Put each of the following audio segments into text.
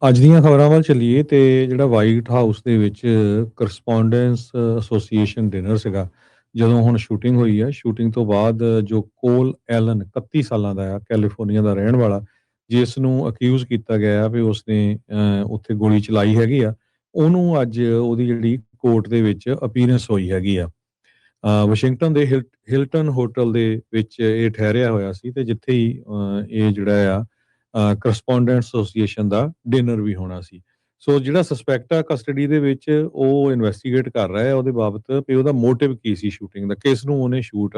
ਅੱਜ ਦੀਆਂ ਖਬਰਾਂ ਵੱਲ ਚੱਲੀਏ ਤੇ ਜਿਹੜਾ ਵਾਈਟ ਹਾਊਸ ਦੇ ਵਿੱਚ ਕਰਸਪੋਂਡੈਂਸ ਐਸੋਸੀਏਸ਼ਨ ਡਿਨਰ ਸੀਗਾ, ਜਦੋਂ ਹੁਣ ਸ਼ੂਟਿੰਗ ਹੋਈ ਆ, ਸ਼ੂਟਿੰਗ ਤੋਂ ਬਾਅਦ ਜੋ ਕੋਲ ਐਲਨ 31 ਸਾਲਾਂ ਦਾ ਆ, ਕੈਲੀਫੋਰਨੀਆ ਦਾ ਰਹਿਣ ਵਾਲਾ, ਜਿਸ ਨੂੰ ਅਕਿਊਜ਼ ਕੀਤਾ ਗਿਆ ਆ ਵੀ ਉਸਨੇ ਉੱਥੇ ਗੋਲੀ ਚਲਾਈ ਹੈਗੀ ਆ, ਉਹਨੂੰ ਅੱਜ ਉਹਦੀ ਜਿਹੜੀ ਕੋਰਟ ਦੇ ਵਿੱਚ ਅਪੀਅਰੈਂਸ ਹੋਈ ਹੈਗੀ ਆ। ਵਾਸ਼ਿੰਗਟਨ ਦੇ ਹਿਲਟਨ ਹੋਟਲ ਦੇ ਵਿੱਚ ਇਹ ਠਹਿਰਿਆ ਹੋਇਆ ਸੀ ਤੇ ਜਿੱਥੇ ਹੀ ਇਹ ਜਿਹੜਾ ਆ ਕਰਸਪੋਂਡੈਂਟ ਐਸੋਸੀਏਸ਼ਨ ਦਾ ਡਿਨਰ ਵੀ ਹੋਣਾ ਸੀ। ਸੋ ਜਿਹੜਾ ਸਸਪੈਕਟ ਆ ਕਸਟਡੀ ਦੇ ਵਿੱਚ, ਉਹ ਇਨਵੈਸਟੀਗੇਟ ਕਰ ਰਿਹਾ ਹੈ ਉਹਦੇ ਬਾਬਤ ਵੀ ਉਹਦਾ ਮੋਟਿਵ ਕੀ ਸੀ ਸ਼ੂਟਿੰਗ ਦਾ, ਕਿਸ ਨੂੰ ਉਹਨੇ ਸ਼ੂਟ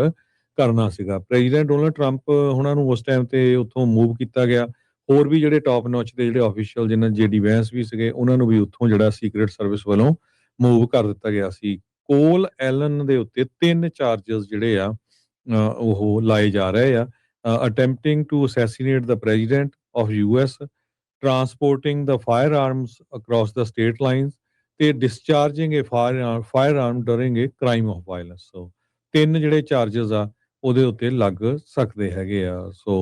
ਕਰਨਾ ਸੀਗਾ। ਪ੍ਰੈਜ਼ੀਡੈਂਟ ਡੋਨਲਡ ਟਰੰਪ ਉਹਨਾਂ ਨੂੰ ਉਸ ਟਾਈਮ ਤੇ ਉੱਥੋਂ ਮੂਵ ਕੀਤਾ ਗਿਆ। ਹੋਰ ਵੀ ਜਿਹੜੇ ਟੌਪ ਨੌਚ ਦੇ ਜਿਹੜੇ ਆਫੀਸ਼ੀਅਲ ਜਿਨ੍ਹਾਂ ਜੇਡੀ ਵੈਂਸ ਵੀ ਸੀਗੇ, ਉਹਨਾਂ ਨੂੰ ਵੀ ਉੱਥੋਂ ਜਿਹੜਾ ਸੀਕ੍ਰੇਟ ਸਰਵਿਸ ਵੱਲੋਂ ਮੂਵ ਕਰ ਦਿੱਤਾ ਗਿਆ ਸੀ। ਕੋਲ ਐਲਨ ਦੇ ਉੱਤੇ 3 ਚਾਰਜਸ ਜਿਹੜੇ ਆ ਉਹ ਲਾਏ ਜਾ ਰਹੇ ਆ। Attempting to assassinate the president of US, transporting the firearms across the state lines, ਤੇ discharging a firearm during a crime of violence. So 3 ਜਿਹੜੇ ਚਾਰजेस ਆ ਉਹਦੇ ਉੱਤੇ ਲੱਗ ਸਕਦੇ ਹੈਗੇ ਆ। ਸੋ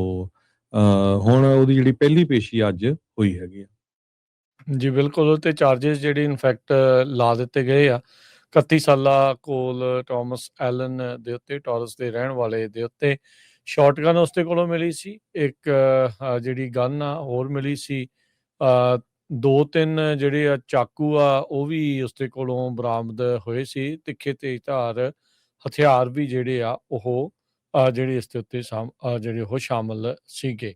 ਹੁਣ ਉਹਦੀ ਜਿਹੜੀ ਪਹਿਲੀ ਪੇਸ਼ੀ ਅੱਜ ਹੋਈ ਹੈਗੀ ਆ। ਜੀ ਬਿਲਕੁਲ, ਉਹ ਤੇ ਚਾਰजेस ਜਿਹੜੇ ਇਨਫੈਕਟ ਲਾ ਦਿੱਤੇ ਗਏ ਆ 31 ਸਾਲਾ ਕੋਲ ਟਾਮਸ ਐਲਨ ਦੇ ਉੱਤੇ, ਟੌਰਸ ਦੇ ਰਹਿਣ ਵਾਲੇ ਦੇ ਉੱਤੇ। ਸ਼ਾਟਗਨ ਉਸਦੇ ਕੋਲੋਂ ਮਿਲੀ ਸੀ, ਇੱਕ ਜਿਹੜੀ ਗਨ ਆ ਹੋਰ ਮਿਲੀ ਸੀ, 2-3 ਜਿਹੜੇ ਆ ਚਾਕੂ ਆ ਉਹ ਵੀ ਉਸਦੇ ਕੋਲੋਂ ਬਰਾਮਦ ਹੋਏ ਸੀ। ਤਿੱਖੇ ਤੇਜ਼ ਧਾਰ ਹਥਿਆਰ ਵੀ ਜਿਹੜੇ ਆ ਉਹ ਜਿਹੜੇ ਇਸ ਦੇ ਉੱਤੇ ਜਿਹੜੇ ਉਹ ਸ਼ਾਮਲ ਸੀਗੇ।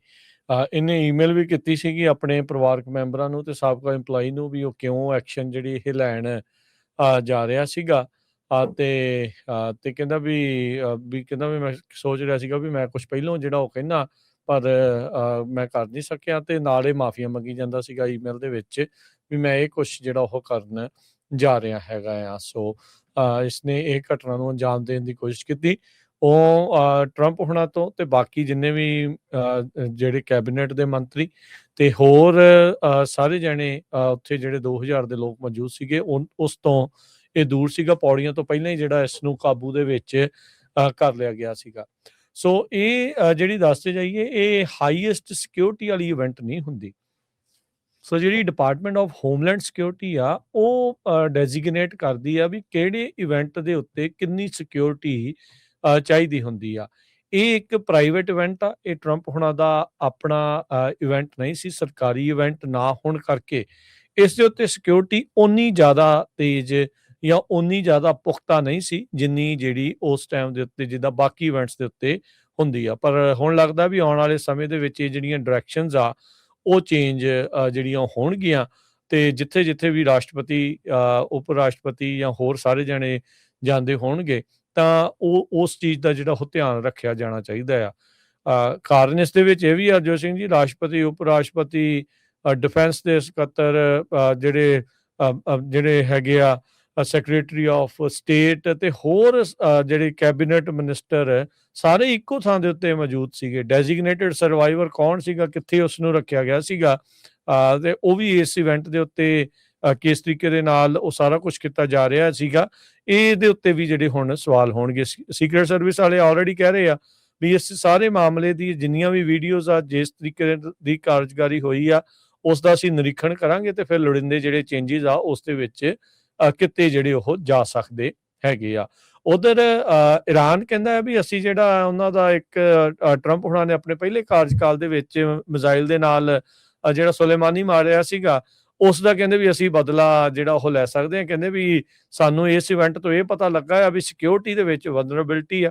ਇਹਨੇ ਈਮੇਲ ਵੀ ਕੀਤੀ ਸੀਗੀ ਆਪਣੇ ਪਰਿਵਾਰਕ ਮੈਂਬਰਾਂ ਨੂੰ ਤੇ ਸਾਬਕਾ ਇੰਪਲਾਈ ਨੂੰ ਵੀ ਉਹ ਕਿਉਂ ਐਕਸ਼ਨ ਜਿਹੜੀ ਇਹ ਲੈਣ ਜਾ ਰਿਹਾ ਸੀਗਾ। ਤੇ ਕਹਿੰਦਾ ਵੀ ਕਹਿੰਦਾ ਵੀ ਮੈਂ ਸੋਚ ਰਿਹਾ ਸੀਗਾ ਵੀ ਮੈਂ ਕੁਛ ਪਹਿਲੋਂ ਜਿਹੜਾ ਉਹ ਕਹਿੰਦਾ, ਪਰ ਮੈਂ ਕਰ ਨਹੀਂ ਸਕਿਆ। ਤੇ ਨਾਲ ਇਹ ਮਾਫੀਆ ਮੰਗੀ ਜਾਂਦਾ ਸੀਗਾ ਈਮੇਲ ਦੇ ਵਿੱਚ ਵੀ ਮੈਂ ਇਹ ਕੁਛ ਜਿਹੜਾ ਉਹ ਕਰਨ ਜਾ ਰਿਹਾ ਹੈਗਾ ਆ। ਸੋ ਇਸਨੇ ਇਹ ਘਟਨਾ ਨੂੰ ਅੰਜਾਮ ਦੇਣ ਦੀ ਕੋਸ਼ਿਸ਼ ਕੀਤੀ। ਉਹ ਟਰੰਪ ਹੁਣਾਂ ਤੋਂ ਤੇ ਬਾਕੀ ਜਿੰਨੇ ਵੀ ਜਿਹੜੇ ਕੈਬਨਿਟ ਦੇ ਮੰਤਰੀ ਤੇ ਹੋਰ ਸਾਰੇ ਜਾਣੇ ਉੱਥੇ ਜਿਹੜੇ 2000 ਦੇ ਲੋਕ ਮੌਜੂਦ ਸੀਗੇ, ਉਸ ਤੋਂ ਇਹ ਦੂਰ ਸੀਗਾ। ਪੌੜੀਆਂ ਤੋਂ ਪਹਿਲਾਂ ਹੀ ਜਿਹੜਾ ਇਸ ਨੂੰ ਕਾਬੂ ਦੇ ਵਿੱਚ ਕਰ ਲਿਆ ਗਿਆ ਸੀਗਾ। ਸੋ ਇਹ ਜਿਹੜੀ ਦੱਸਦੇ ਜਾਈਏ, ਇਹ ਹਾਈਐਸਟ ਸਿਕਿਉਰਿਟੀ ਵਾਲੀ ਇਵੈਂਟ ਨਹੀਂ ਹੁੰਦੀ। ਸੋ ਜਿਹੜੀ ਡਿਪਾਰਟਮੈਂਟ ਆਫ ਹੋਮਲੈਂਡ ਸਿਕਿਉਰਿਟੀ ਆ, ਉਹ ਡੈਜ਼ਿਗਨੇਟ ਕਰਦੀ ਆ ਵੀ ਕਿਹੜੇ ਇਵੈਂਟ ਦੇ ਉੱਤੇ ਕਿੰਨੀ ਸਿਕਿਉਰਿਟੀ ਚਾਹੀਦੀ ਹੁੰਦੀ ਆ। ਇਹ ਇੱਕ ਪ੍ਰਾਈਵੇਟ ਇਵੈਂਟ ਆ, ਇਹ ਟਰੰਪ ਹੁਣਾਂ ਦਾ ਆਪਣਾ ਇਵੈਂਟ ਨਹੀਂ ਸੀ, ਸਰਕਾਰੀ ਇਵੈਂਟ ਨਾ ਹੋਣ ਕਰਕੇ ਇਸ ਦੇ ਉੱਤੇ ਸਿਕਿਉਰਿਟੀ ਓਨੀ ਜ਼ਿਆਦਾ ਤੇਜ਼ ਜਾਂ ਓਨੀ ਜ਼ਿਆਦਾ ਪੁਖਤਾ ਨਹੀਂ ਸੀ ਜਿੰਨੀ ਜਿਹੜੀ ਉਸ ਟਾਈਮ ਦੇ ਉੱਤੇ ਜਿੱਦਾਂ ਬਾਕੀ ਇਵੈਂਟਸ ਦੇ ਉੱਤੇ ਹੁੰਦੀ ਆ। ਪਰ ਹੁਣ ਲੱਗਦਾ ਵੀ ਆਉਣ ਵਾਲੇ ਸਮੇਂ ਦੇ ਵਿੱਚ ਇਹ ਜਿਹੜੀਆਂ ਡਾਇਰੈਕਸ਼ਨਸ ਆ ਉਹ ਚੇਂਜ ਜਿਹੜੀਆਂ ਹੋਣਗੀਆਂ। ਤੇ ਜਿੱਥੇ ਜਿੱਥੇ ਵੀ ਰਾਸ਼ਟਰਪਤੀ, ਉਪ ਰਾਸ਼ਟਰਪਤੀ ਜਾਂ ਹੋਰ ਸਾਰੇ ਜਾਣੇ ਜਾਂਦੇ ਹੋਣਗੇ ਤਾਂ ਉਹ ਉਸ ਚੀਜ਼ ਦਾ ਜਿਹੜਾ ਉਹ ਧਿਆਨ ਰੱਖਿਆ ਜਾਣਾ ਚਾਹੀਦਾ ਆ। ਕਾਰਨ ਇਸ ਦੇ ਵਿੱਚ ਇਹ ਵੀ ਅਰਜੋਤ ਸਿੰਘ ਜੀ, ਰਾਸ਼ਟਰਪਤੀ, ਉਪ ਰਾਸ਼ਟਰਪਤੀ, ਡਿਫੈਂਸ ਦੇ ਸਕੱਤਰ, ਜਿਹੜੇ ਹੈਗੇ ਆ ਸੈਕਟਰੀ ਆਫ ਸਟੇਟ ਤੇ ਹੋਰ ਜਿਹੜੇ ਕੈਬਨਿਟ ਮਿਨਿਸਟਰ, ਸਾਰੇ ਇੱਕੋ ਥਾਂ ਦੇ ਉੱਤੇ ਮੌਜੂਦ ਸੀਗੇ। ਡੈਜ਼ਿਗਨੇਟਿਡ ਸਰਵਾਈਵਰ ਕੌਣ ਸੀਗਾ, ਕਿੱਥੇ ਉਸ ਨੂੰ ਰੱਖਿਆ ਗਿਆ ਸੀਗਾ, ਤੇ ਉਹ ਵੀ ਇਸ ਇਵੈਂਟ ਦੇ ਉੱਤੇ ਕਿਸ ਤਰੀਕੇ ਦੇ ਨਾਲ ਉਹ ਸਾਰਾ ਕੁਝ ਕੀਤਾ ਜਾ ਰਿਹਾ ਸੀਗਾ, ਇਹਦੇ ਉੱਤੇ ਵੀ ਜਿਹੜੇ ਹੁਣ ਸਵਾਲ ਹੋਣਗੇ। ਸੀਕ੍ਰੇਟ ਸਰਵਿਸ ਵਾਲੇ ਆਲਰੇਡੀ ਕਹਿ ਰਹੇ ਆ ਵੀ ਇਸ ਸਾਰੇ ਮਾਮਲੇ ਦੀ ਜਿੰਨੀਆਂ ਵੀ ਵੀਡੀਓਜ਼ ਆ, ਜਿਸ ਤਰੀਕੇ ਦੀ ਕਾਰਜਕਾਰੀ ਹੋਈ ਆ, ਉਸ ਦਾ ਅਸੀਂ ਨਿਰੀਖਣ ਕਰਾਂਗੇ ਤੇ ਫਿਰ ਲੋੜੀਂਦੇ ਜਿਹੜੇ ਚੇਂਜਿਸ ਆ ਉਸ ਦੇ ਵਿੱਚ ਕਿਤੇ ਜਿਹੜੇ ਉਹ ਜਾ ਸਕਦੇ ਹੈਗੇ ਆ। ਉਧਰ ਇਰਾਨ ਕਹਿੰਦਾ ਹੈ ਵੀ ਅਸੀਂ ਜਿਹੜਾ ਉਹਨਾਂ ਦਾ ਇੱਕ ਟਰੰਪ ਹੁਣਾਂ ਨੇ ਆਪਣੇ ਪਹਿਲੇ ਕਾਰਜਕਾਲ ਦੇ ਵਿੱਚ ਮਿਜ਼ਾਈਲ ਦੇ ਨਾਲ ਜਿਹੜਾ ਸੁਲੇਮਾਨੀ ਮਾਰਿਆ ਸੀਗਾ, ਉਸ ਦਾ ਕਹਿੰਦੇ ਵੀ ਅਸੀਂ ਬਦਲਾ ਜਿਹੜਾ ਉਹ ਲੈ ਸਕਦੇ ਹਾਂ। ਕਹਿੰਦੇ ਵੀ ਸਾਨੂੰ ਇਸ ਇਵੈਂਟ ਤੋਂ ਇਹ ਪਤਾ ਲੱਗਾ ਆ ਵੀ ਸਿਕਿਉਰਿਟੀ ਦੇ ਵਿੱਚ ਵਲਨਰੇਬਿਲਟੀ ਆ,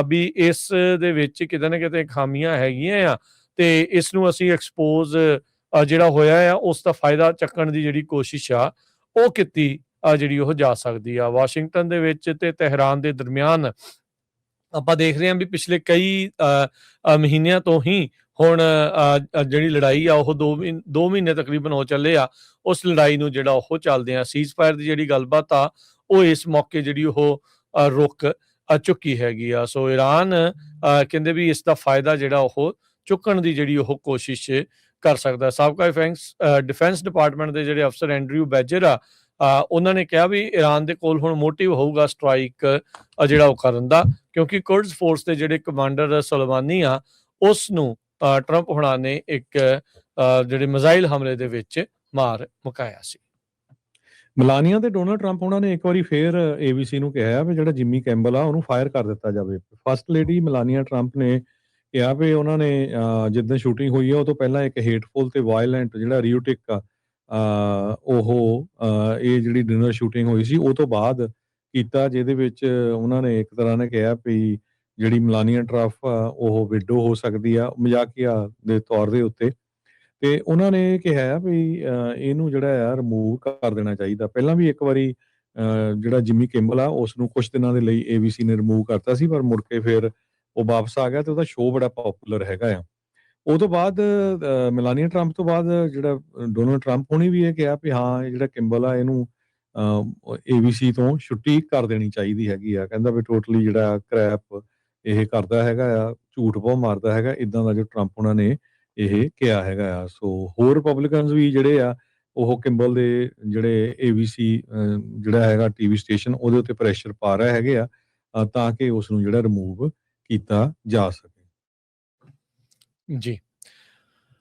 ਵੀ ਇਸ ਦੇ ਵਿੱਚ ਕਿਤੇ ਨਾ ਕਿਤੇ ਖਾਮੀਆਂ ਹੈਗੀਆਂ ਆ ਤੇ ਇਸ ਨੂੰ ਅਸੀਂ ਐਕਸਪੋਜ਼ ਜਿਹੜਾ ਹੋਇਆ ਆ ਉਸ ਦਾ ਫਾਇਦਾ ਚੱਕਣ ਦੀ ਜਿਹੜੀ ਕੋਸ਼ਿਸ਼ ਆ ਉਹ ਕੀਤੀ ਜਿਹੜੀ ਉਹ ਜਾ ਸਕਦੀ ਆ। ਵਾਸ਼ਿੰਗਟਨ ਦੇ ਵਿੱਚ ਤੇ ਤਹਿਰਾਨ ਦੇ ਦਰਮਿਆਨ ਆਪਾਂ ਦੇਖ ਰਹੇ ਹਾਂ ਵੀ ਪਿਛਲੇ ਕਈ ਮਹੀਨਿਆਂ ਤੋਂ ਹੀ ਹੁਣ ਜਿਹੜੀ ਲੜਾਈ ਆ ਉਹ 2 ਮਹੀਨੇ ਤਕਰੀਬਨ ਹੋ ਚੱਲੇ ਆ। ਉਸ ਲੜਾਈ ਨੂੰ ਜਿਹੜਾ ਉਹ ਚੱਲਦੇ ਆ, ਸੀਜ਼ ਫਾਇਰ ਦੀ ਜਿਹੜੀ ਗੱਲਬਾਤ ਆ ਉਹ ਇਸ ਮੌਕੇ ਜਿਹੜੀ ਉਹ ਰੁਕ ਚੁੱਕੀ ਹੈਗੀ ਆ। ਸੋ ਇਰਾਨ ਕਹਿੰਦੇ ਵੀ ਇਸ ਦਾ ਫਾਇਦਾ ਜਿਹੜਾ ਉਹ ਚੁੱਕਣ ਦੀ ਜਿਹੜੀ ਉਹ ਕੋਸ਼ਿਸ਼ ਕਰ ਸਕਦਾ। ਸਾਬਕਾ ਡਿਫੈਂਸ ਡਿਪਾਰਟਮੈਂਟ ਦੇ ਜਿਹੜੇ ਅਫਸਰ ਐਂਡਰਿਊ ਬੈਜਰ ਆ, ਉਹਨਾਂ ਨੇ ਕਿਹਾ ਵੀ ਇਰਾਨ ਦੇ ਕੋਲ ਹੁਣ ਮੋਟਿਵ ਹੋਊਗਾ ਸਟ੍ਰਾਈਕ ਜਿਹੜਾ ਉਹ ਕਰਨ ਦਾ, ਕਿਉਂਕਿ ਕੁਰਡਸ ਫੋਰਸ ਦੇ ਜਿਹੜੇ ਕਮਾਂਡਰ ਸੁਲੇਮਾਨੀ ਆ ਉਸ ਨੂੰ ਟਰੰਪ ਹੁਣਾਂ ਨੇ ਇੱਕ ਜਿਹੜੇ ਮਿਜ਼ਾਈਲ ਹਮਲੇ ਦੇ ਵਿੱਚ ਮਾਰ ਮੁਕਾਇਆ ਸੀ। ਮਲਾਨੀਆ ਤੇ ਡੋਨਾਲਡ ਟਰੰਪ ਉਹਨਾਂ ਨੇ ਇੱਕ ਵਾਰੀ ਫੇਰ ਏਬੀਸੀ ਨੂੰ ਕਿਹਾ ਵੀ ਜਿਹੜਾ ਜਿੰਮੀ ਕੈਂਬਲ ਆ ਉਹਨੂੰ ਫਾਇਰ ਕਰ ਦਿੱਤਾ ਜਾਵੇ। ਫਸਟ ਲੇਡੀ ਮਲਾਨੀਆ ਟਰੰਪ ਨੇ ਕਿਹਾ ਵੀ ਉਹਨਾਂ ਨੇ ਜਿੱਦਾਂ ਸ਼ੂਟਿੰਗ ਹੋਈ ਆ ਉਹ ਤੋਂ ਪਹਿਲਾਂ ਇੱਕ ਹੇਟਫੁਲ ਤੇ ਵਾਇਲੈਂਟ ਜਿਹੜਾ ਰਿਓਟਿਕ ਆ ਇਹ ਜਿਹੜੀ ਡਿਨਰ ਸ਼ੂਟਿੰਗ ਹੋਈ ਸੀ ਉਹ ਤੋਂ ਬਾਅਦ ਕੀਤਾ, ਜਿਹਦੇ ਵਿੱਚ ਉਹਨਾਂ ਨੇ ਇੱਕ ਤਰ੍ਹਾਂ ਨੇ ਕਿਹਾ ਵੀ ਜਿਹੜੀ ਮਲਾਨੀਆ ਟਰੰਪ ਆ ਉਹ ਵਿਡੋ ਹੋ ਸਕਦੀ ਆ, ਮਜ਼ਾਕੀਆ ਦੇ ਤੌਰ ਦੇ ਉੱਤੇ। ਤੇ ਉਹਨਾਂ ਨੇ ਕਿਹਾ ਵੀ ਇਹਨੂੰ ਜਿਹੜਾ ਆ ਰਿਮੂਵ ਕਰ ਦੇਣਾ ਚਾਹੀਦਾ। ਪਹਿਲਾਂ ਵੀ ਇੱਕ ਵਾਰੀ ਜਿਹੜਾ ਜਿੰਮੀ ਕਿੰਬਲ ਆ ਉਸ ਨੂੰ ਕੁਛ ਦਿਨਾਂ ਦੇ ਲਈ ਏਬੀਸੀ ਨੇ ਰਿਮੂਵ ਕਰਤਾ ਸੀ, ਪਰ ਮੁੜ ਕੇ ਫਿਰ ਉਹ ਵਾਪਸ ਆ ਗਿਆ ਤੇ ਉਹਦਾ ਸ਼ੋਅ ਬੜਾ ਪੋਪੂਲਰ ਹੈਗਾ ਆ। ਉਹ ਤੋਂ ਬਾਅਦ ਮੇਲਾਨੀਆ ਟਰੰਪ ਤੋਂ ਬਾਅਦ ਜਿਹੜਾ ਡੋਨਾਲਡ ਟਰੰਪ ਹੋਣੀ ਵੀ ਇਹ ਕਿਹਾ ਵੀ ਹਾਂ, ਇਹ ਜਿਹੜਾ ਕਿੰਬਲ ਆ ਇਹਨੂੰ ਏਬੀਸੀ ਤੋਂ ਛੁੱਟੀ ਕਰ ਦੇਣੀ ਚਾਹੀਦੀ ਹੈਗੀ ਆ। ਕਹਿੰਦਾ ਵੀ ਟੋਟਲੀ ਜਿਹੜਾ ਕਰੈਪ ਇਹ ਕਰਦਾ ਹੈਗਾ ਆ, ਝੂਠ ਬਹੁਤ ਮਾਰਦਾ ਹੈਗਾ, ਇੱਦਾਂ ਦਾ ਜੋ ਟਰੰਪ ਉਹਨਾਂ ਨੇ ਇਹ ਕਿਹਾ ਹੈਗਾ ਆ। ਸੋ ਹੋਰ ਰਿਪਬਲਿਕਨਸ ਵੀ ਜਿਹੜੇ ਆ ਉਹ ਕਿੰਬਲ ਦੇ ਜਿਹੜੇ ਏਬੀਸੀ ਜਿਹੜਾ ਹੈਗਾ ਟੀਵੀ ਸਟੇਸ਼ਨ ਉਹਦੇ ਉੱਤੇ ਪ੍ਰੈਸ਼ਰ ਪਾ ਰਹੇ ਹੈਗੇ ਆ ਤਾਂ ਕਿ ਉਸ ਨੂੰ ਜਿਹੜਾ ਰਿਮੂਵ ਕੀਤਾ ਜਾ ਸਕੇ। ਜੀ।